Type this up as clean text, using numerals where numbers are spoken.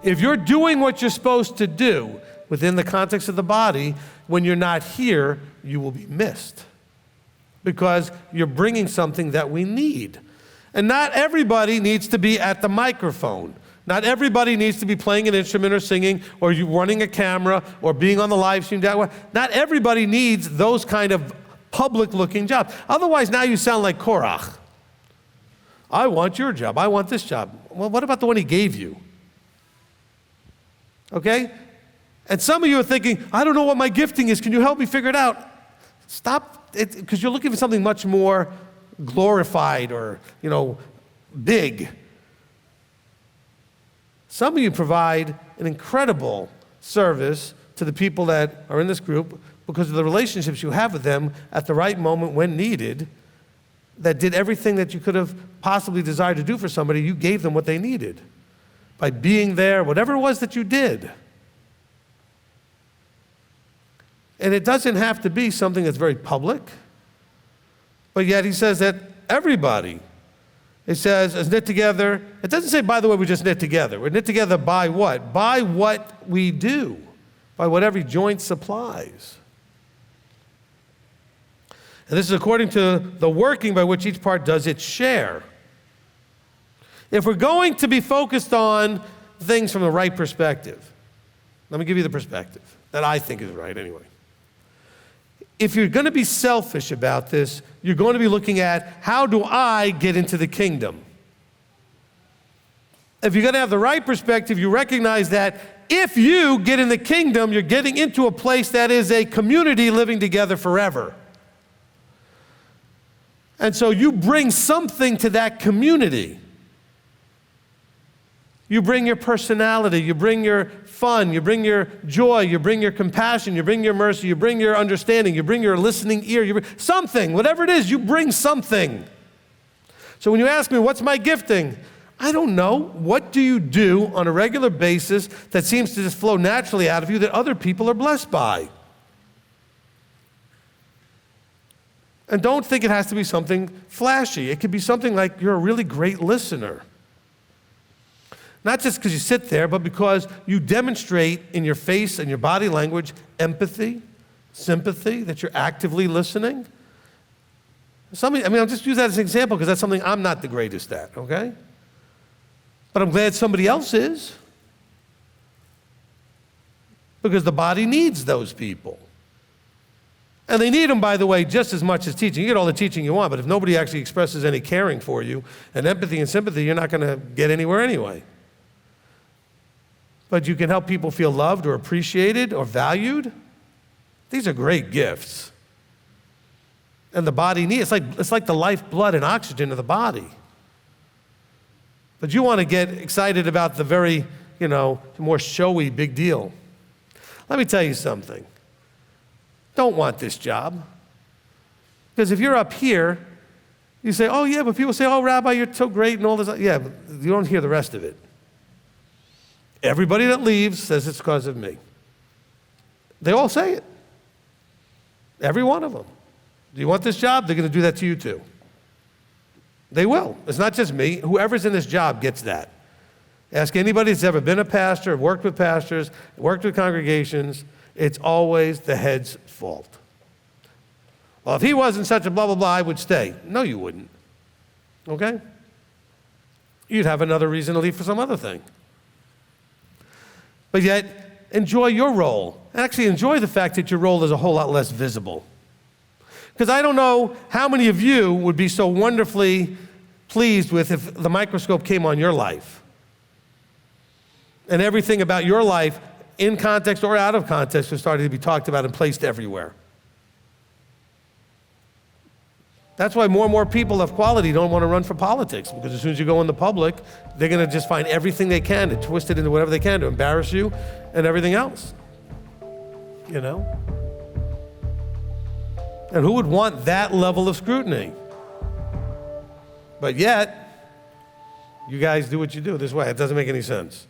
if you're doing what you're supposed to do within the context of the body, when you're not here, you will be missed because you're bringing something that we need. And not everybody needs to be at the microphone. Not everybody needs to be playing an instrument or singing or you running a camera or being on the live stream. Not everybody needs those kind of public-looking jobs. Otherwise, now you sound like Korach. I want your job. I want this job. Well, what about the one he gave you? Okay? And some of you are thinking, I don't know what my gifting is. Can you help me figure it out? Stop it, because you're looking for something much more glorified or, big. Some of you provide an incredible service to the people that are in this group because of the relationships you have with them at the right moment when needed, that did everything that you could have possibly desired to do for somebody. You gave them what they needed by being there, whatever it was that you did. And it doesn't have to be something that's very public, but yet he says that everybody, it says, is knit together. It doesn't say, by the way, we just knit together. We're knit together by what? By what we do, by what every joint supplies. And this is according to the working by which each part does its share. If we're going to be focused on things from the right perspective, let me give you the perspective that I think is right anyway. If you're going to be selfish about this, you're going to be looking at, how do I get into the kingdom? If you're going to have the right perspective, you recognize that if you get in the kingdom, you're getting into a place that is a community living together forever. And so you bring something to that community. You bring your personality, you bring your fun, you bring your joy, you bring your compassion, you bring your mercy, you bring your understanding, you bring your listening ear, you bring something, whatever it is, you bring something. So when you ask me, what's my gifting? I don't know. What do you do on a regular basis that seems to just flow naturally out of you that other people are blessed by? And don't think it has to be something flashy. It could be something like you're a really great listener. Not just because you sit there, but because you demonstrate in your face and your body language empathy, sympathy, that you're actively listening. I'll just use that as an example because that's something I'm not the greatest at, okay? But I'm glad somebody else is. Because the body needs those people. And they need them, by the way, just as much as teaching. You get all the teaching you want, but if nobody actually expresses any caring for you and empathy and sympathy, you're not going to get anywhere anyway. But you can help people feel loved or appreciated or valued. These are great gifts. And the body needs, it's like the lifeblood and oxygen of the body. But you want to get excited about the very, more showy big deal. Let me tell you something. Don't want this job. Because if you're up here, you say, oh yeah, but people say, oh Rabbi, you're so great and all this. Yeah, but you don't hear the rest of it. Everybody that leaves says it's because of me. They all say it. Every one of them. Do you want this job? They're going to do that to you too. They will. It's not just me. Whoever's in this job gets that. Ask anybody that's ever been a pastor, worked with pastors, worked with congregations. It's always the head's fault. Well, if he wasn't such a blah, blah, blah, I would stay. No, you wouldn't. Okay? You'd have another reason to leave for some other thing. But yet, enjoy your role. Actually, enjoy the fact that your role is a whole lot less visible. Because I don't know how many of you would be so wonderfully pleased with if the microscope came on your life. And everything about your life, in context or out of context, was starting to be talked about and placed everywhere. That's why more and more people of quality don't want to run for politics, because as soon as you go in the public, they're going to just find everything they can to twist it into whatever they can to embarrass you and everything else. And who would want that level of scrutiny? But yet, you guys do what you do this way. It doesn't make any sense.